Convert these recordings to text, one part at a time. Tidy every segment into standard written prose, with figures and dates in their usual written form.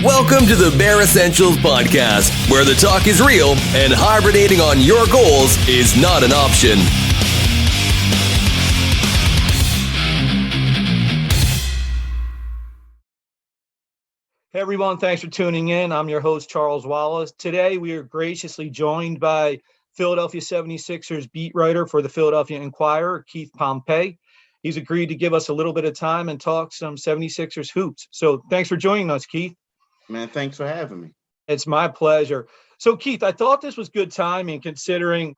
Welcome to the Bare Essentials Podcast, where the talk is real and hibernating on your goals is not an option. Hey everyone, thanks for tuning in. I'm your host, Charles Wallace. Today we are graciously joined by Philadelphia 76ers beat writer for the Philadelphia Inquirer, Keith Pompey. He's agreed to give us a little bit of time and talk some 76ers hoops. So thanks for joining us, Keith. Man, thanks for having me. It's my pleasure. So Keith, I thought this was good timing considering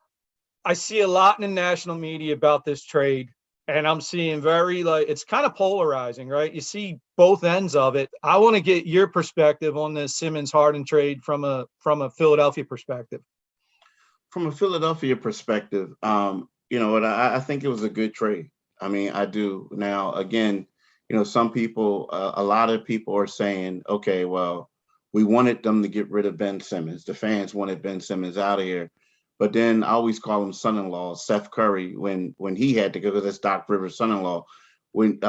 I see a lot in the national media about this trade. And I'm seeing it's kind of polarizing, right? You see both ends of it. I want to get your perspective on the Simmons Harden trade from a Philadelphia perspective. From a Philadelphia perspective, I think it was a good trade. I mean, I do. Now, again, some people, a lot of people are saying, okay, well, we wanted them to get rid of Ben Simmons. The fans wanted Ben Simmons out of here. But then I always call him son-in-law, Seth Curry, when he had to go, because that's Doc Rivers' son-in-law. When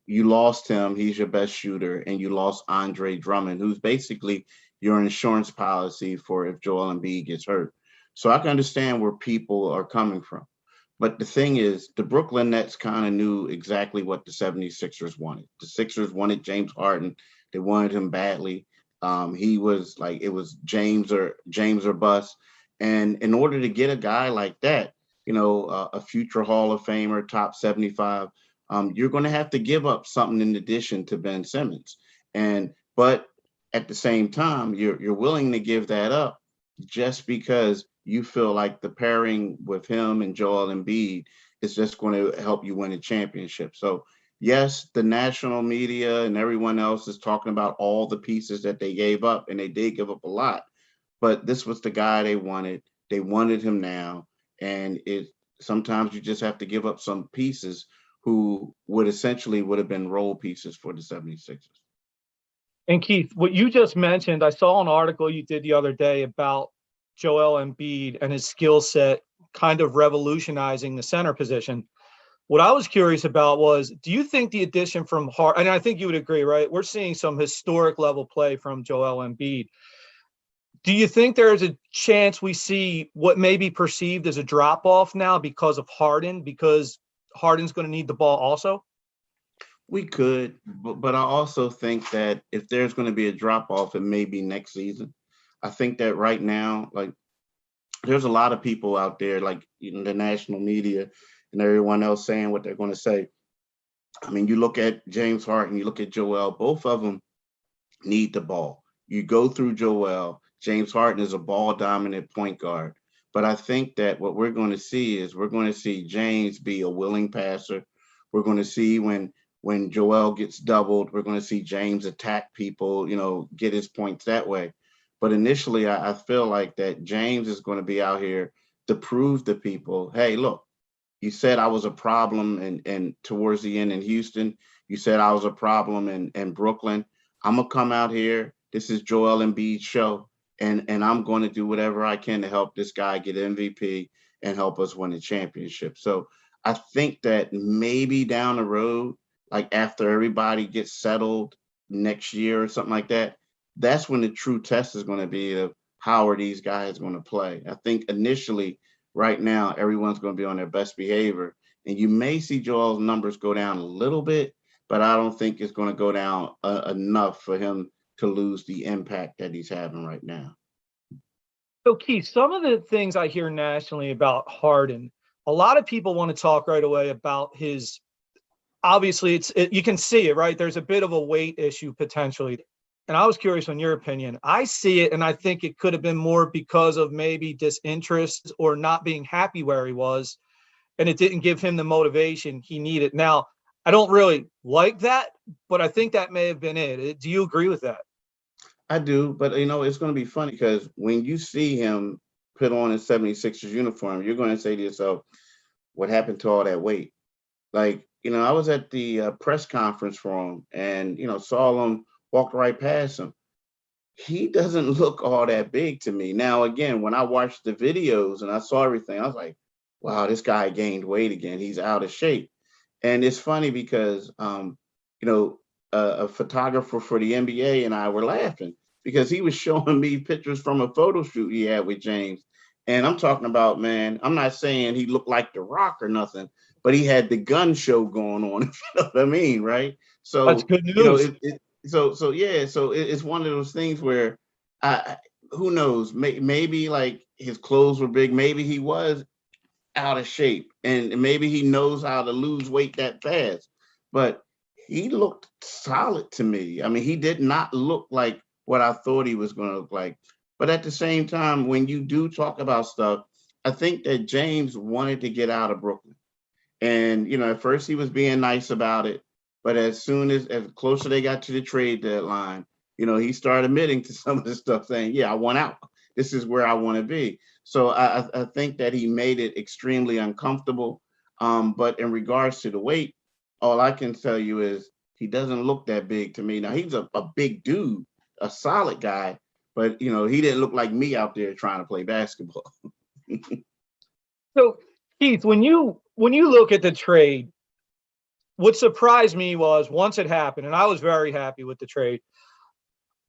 you lost him, he's your best shooter, and you lost Andre Drummond, who's basically your insurance policy for if Joel Embiid gets hurt. So I can understand where people are coming from. But the thing is, the Brooklyn Nets kind of knew exactly what the 76ers wanted. The Sixers wanted James Harden. They wanted him badly. He was like, it was James or bust. And in order to get a guy like that, a future Hall of Famer, top 75, you're going to have to give up something in addition to Ben Simmons. But at the same time, you're willing to give that up just because you feel like the pairing with him and Joel Embiid is just going to help you win a championship. So yes, the national media and everyone else is talking about all the pieces that they gave up, and they did give up a lot. But this was the guy they wanted. They wanted him now. And sometimes you just have to give up some pieces who would have been role pieces for the 76ers. And Keith, what you just mentioned, I saw an article you did the other day about Joel Embiid and his skill set kind of revolutionizing the center position. What I was curious about was, do you think the addition from Harden, and I think you would agree, right? We're seeing some historic level play from Joel Embiid. Do you think there's a chance we see what may be perceived as a drop-off now because of Harden, because Harden's going to need the ball also? We could, but I also think that if there's going to be a drop-off, it may be next season. I think that right now, there's a lot of people out there, the national media and everyone else saying what they're going to say. I mean, you look at James Harden, you look at Joel, both of them need the ball. You go through Joel. James Harden is a ball-dominant point guard. But I think that what we're going to see James be a willing passer. We're going to see when Joel gets doubled, we're going to see James attack people, get his points that way. But initially, I feel like that James is going to be out here to prove to people, hey, look, you said I was a problem and towards the end in Houston. You said I was a problem in Brooklyn. I'm going to come out here. This is Joel Embiid's show. And I'm going to do whatever I can to help this guy get MVP and help us win a championship. So I think that maybe down the road, after everybody gets settled next year or something like that, that's when the true test is going to be of how are these guys going to play. I think initially, right now, everyone's going to be on their best behavior. And you may see Joel's numbers go down a little bit, but I don't think it's going to go down enough for him to lose the impact that he's having right now. So Keith, some of the things I hear nationally about Harden, a lot of people want to talk right away about his, obviously you can see it, right? There's a bit of a weight issue potentially. And I was curious on your opinion. I see it, and I think it could have been more because of maybe disinterest or not being happy where he was, and it didn't give him the motivation he needed. Now, I don't really like that, but I think that may have been it. Do you agree with that? I do, but it's going to be funny because when you see him put on his 76ers uniform, you're going to say to yourself, what happened to all that weight? I was at the press conference for him and, saw him, walked right past him. He doesn't look all that big to me. Now, again, when I watched the videos and I saw everything, I was like, wow, this guy gained weight again. He's out of shape. And it's funny because, a photographer for the NBA and I were laughing because he was showing me pictures from a photo shoot he had with James. And I'm talking about, man, I'm not saying he looked like The Rock or nothing, but he had the gun show going on, if you know what I mean, right? That's So, good news. it's one of those things where I who knows, maybe like his clothes were big, maybe he was out of shape, and maybe he knows how to lose weight that fast. But he looked solid to me. I mean, he did not look like what I thought he was going to look like. But at the same time, when you do talk about stuff, I think that James wanted to get out of Brooklyn. And, at first he was being nice about it. But as soon as closer they got to the trade deadline, he started admitting to some of the stuff saying, yeah, I want out. This is where I want to be. So I think that he made it extremely uncomfortable. But in regards to the weight, all I can tell you is he doesn't look that big to me. Now, he's a big dude, a solid guy, but, he didn't look like me out there trying to play basketball. So, Keith, when you look at the trade, what surprised me was once it happened, and I was very happy with the trade,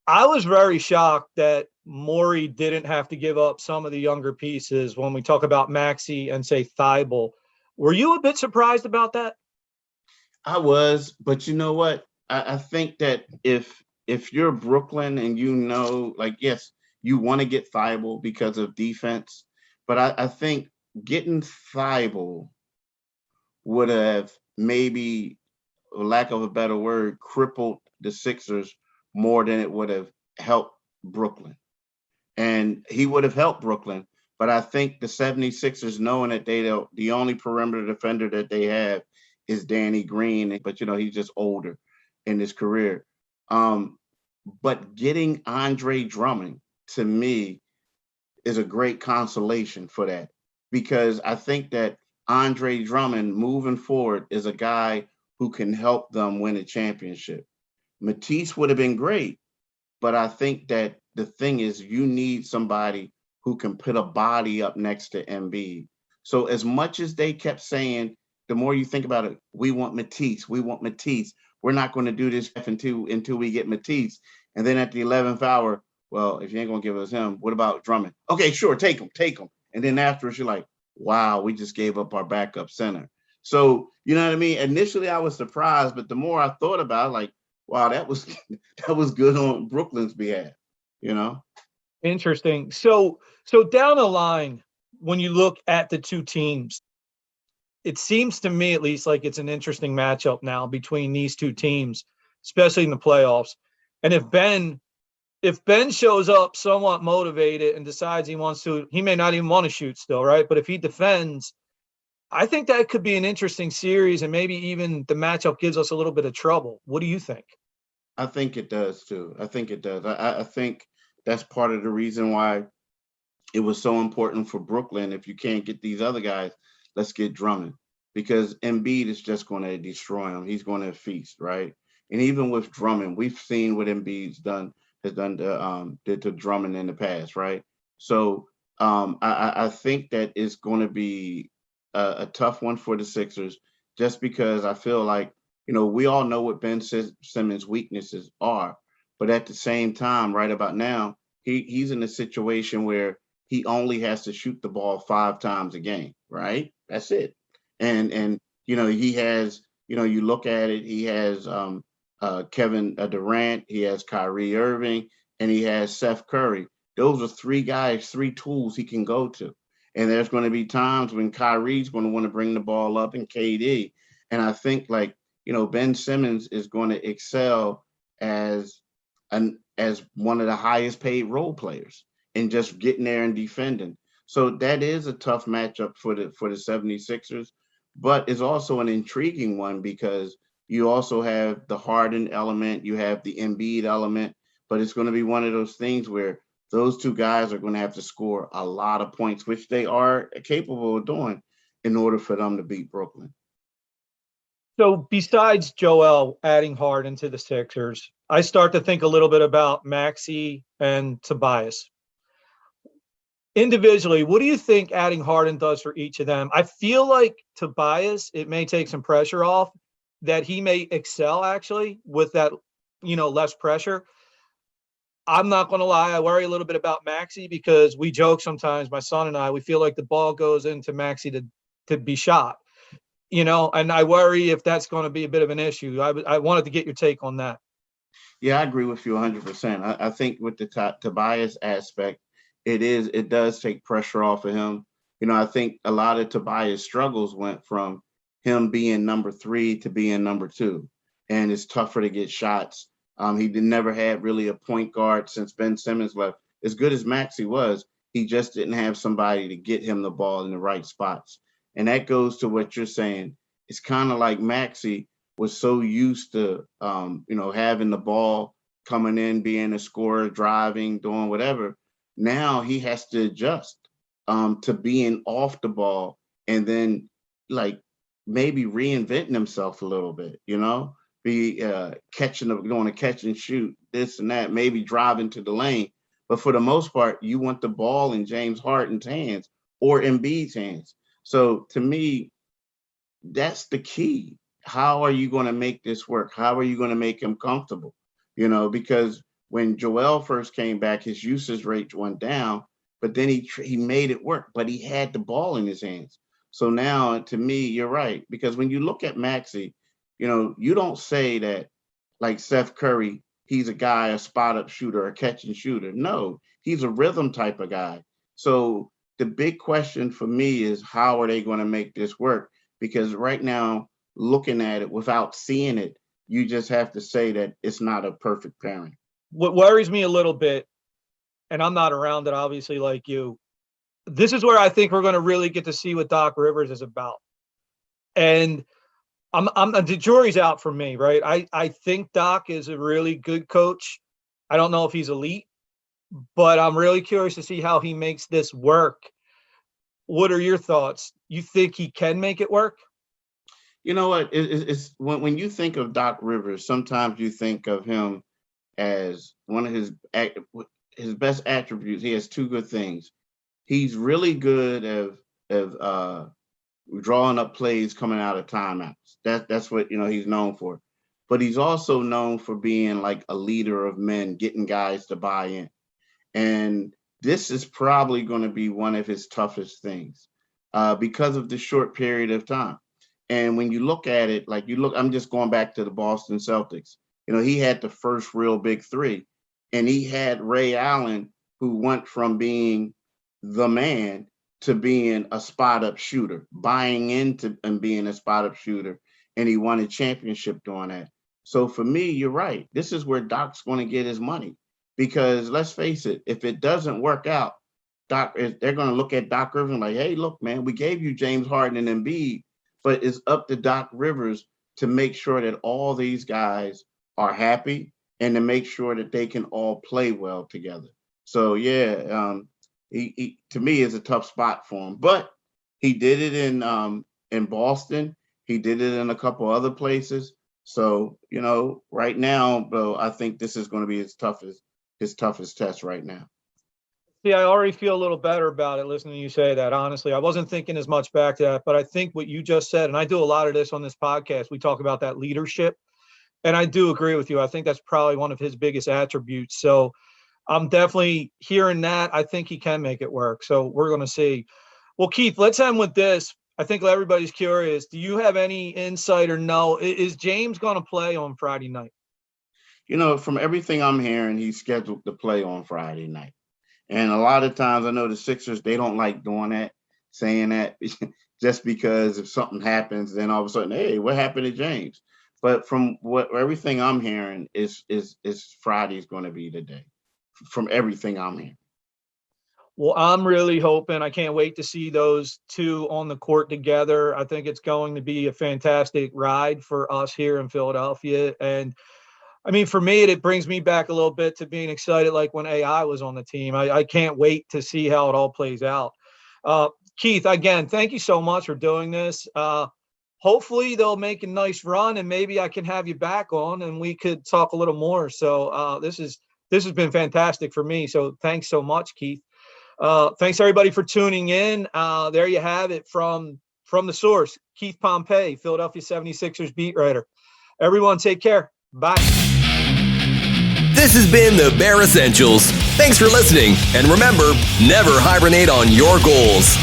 I was very shocked that Morey didn't have to give up some of the younger pieces when we talk about Maxey and, say, Thibault. Were you a bit surprised about that? I was, but you know what? I think that if you're Brooklyn and like, yes, you want to get Thibault because of defense, but I think getting Thibault would have maybe, for lack of a better word, crippled the Sixers more than it would have helped Brooklyn. And he would have helped Brooklyn, but I think the 76ers, knowing that the only perimeter defender that they have is Danny Green, but he's just older in his career. But getting Andre Drummond, to me, is a great consolation for that, because I think that Andre Drummond moving forward is a guy who can help them win a championship. Matisse would have been great, but I think that the thing is, you need somebody who can put a body up next to Embiid. So as much as they kept saying, the more you think about it, we want Matisse. We're not going to do this until we get Matisse. And then at the 11th hour, well, if you ain't going to give us him, what about Drummond? Okay, sure, take him. And then afterwards, you're like, wow, we just gave up our backup center. So, you know what I mean? Initially, I was surprised, but the more I thought about it, like, wow, that was good on Brooklyn's behalf, Interesting. So down the line, when you look at the two teams, it seems to me at least like it's an interesting matchup now between these two teams, especially in the playoffs. And if Ben shows up somewhat motivated and decides he may not even want to shoot still, right? But if he defends, I think that could be an interesting series, and maybe even the matchup gives us a little bit of trouble. What do you think? I think it does too. I think it does. I think that's part of the reason why it was so important for Brooklyn. If you can't get these other guys, let's get Drummond, because Embiid is just going to destroy him. He's going to feast, right? And even with Drummond, we've seen what Embiid's has done to Drummond in the past, right? So I think that it's going to be a tough one for the Sixers, just because I feel like, we all know what Ben Simmons' weaknesses are, but at the same time, right about now, he's in a situation where he only has to shoot the ball 5 times a game, right? That's it. And he has, you look at it, he has Kevin Durant, he has Kyrie Irving, and he has Seth Curry. Those are 3 guys, 3 tools he can go to. And there's going to be times when Kyrie's going to want to bring the ball up, and KD. And I think, like, Ben Simmons is going to excel as one of the highest paid role players and just getting there and defending. So that is a tough matchup for the 76ers, but it's also an intriguing one because you also have the Harden element, you have the Embiid element, but it's going to be one of those things where those 2 guys are going to have to score a lot of points, which they are capable of doing, in order for them to beat Brooklyn. So besides Joel adding Harden to the Sixers, I start to think a little bit about Maxey and Tobias. Individually, what do you think adding Harden does for each of them? I feel like Tobias, it may take some pressure off, that he may excel actually with that, less pressure. I'm not going to lie. I worry a little bit about Maxey because we joke sometimes, my son and I, we feel like the ball goes into Maxey to be shot, and I worry if that's going to be a bit of an issue. I wanted to get your take on that. Yeah, I agree with you 100%. I think with the Tobias aspect, it does take pressure off of him. I think a lot of Tobias struggles went from him being number 3 to being number 2, and it's tougher to get shots. He never had really a point guard since Ben Simmons left. As good as Maxey was, he just didn't have somebody to get him the ball in the right spots. And that goes to what you're saying. It's kind of like Maxey was so used to, having the ball coming in, being a scorer, driving, doing whatever. Now he has to adjust to being off the ball and then maybe reinventing himself a little bit, be doing a catch and shoot, this and that, maybe driving to the lane. But for the most part, you want the ball in James Harden's hands or Embiid's hands. So to me, that's the key. How are you going to make this work? How are you going to make him comfortable? Because when Joel first came back, his usage rate went down, but then he made it work, but he had the ball in his hands. So now, to me, you're right. Because when you look at Maxey, you don't say that like Seth Curry, he's a spot-up shooter, a catch-and shooter. No, he's a rhythm type of guy. So the big question for me is, how are they going to make this work? Because right now, looking at it without seeing it, you just have to say that it's not a perfect pairing. What worries me a little bit, and I'm not around it, obviously, like you, this is where I think we're going to really get to see what Doc Rivers is about. And the jury's out for me, right? I think Doc is a really good coach. I don't know if he's elite, but I'm really curious to see how he makes this work. What are your thoughts? You think he can make it work? You know what? It's when you think of Doc Rivers, sometimes you think of him as one of his best attributes. He has 2 good things. He's really good at drawing up plays coming out of timeouts. That's what he's known for. But he's also known for being like a leader of men, getting guys to buy in. And this is probably going to be one of his toughest things because of the short period of time. And when you look at it, I'm just going back to the Boston Celtics. He had the first real big 3, and he had Ray Allen, who went from being the man to being a spot-up shooter, buying into and being a spot-up shooter, and he won a championship doing that. So for me, you're right. This is where Doc's going to get his money, because let's face it, if it doesn't work out, they're going to look at Doc Rivers like, hey, look, man, we gave you James Harden and Embiid, but it's up to Doc Rivers to make sure that all these guys are happy and to make sure that they can all play well together. So, he to me is a tough spot for him, but he did it in Boston. He did it in a couple other places. So, right now, bro, I think this is going to be his toughest test right now. See, I already feel a little better about it listening to you say that. Honestly, I wasn't thinking as much back to that, but I think what you just said, and I do a lot of this on this podcast, we talk about that leadership, and I do agree with you. I think that's probably one of his biggest attributes. So I'm definitely hearing that. I think he can make it work. So we're going to see. Well, Keith, let's end with this. I think everybody's curious. Do you have any insight or no? Is James going to play on Friday night? From everything I'm hearing, he's scheduled to play on Friday night. And a lot of times I know the Sixers, they don't like doing that, saying that just because if something happens, then all of a sudden, hey, what happened to James? But from everything I'm hearing is Friday's going to be the day, from everything I'm hearing. Well, I'm really hoping. I can't wait to see those 2 on the court together. I think it's going to be a fantastic ride for us here in Philadelphia. And I mean, for me, it brings me back a little bit to being excited like when AI was on the team. I can't wait to see how it all plays out. Keith, again, thank you so much for doing this. Hopefully they'll make a nice run, and maybe I can have you back on and we could talk a little more. So this has been fantastic for me. So thanks so much, Keith. Thanks everybody for tuning in. There you have it from the source, Keith Pompey, Philadelphia 76ers beat writer. Everyone take care. Bye. This has been the Bare Essentials. Thanks for listening, and remember, never hibernate on your goals.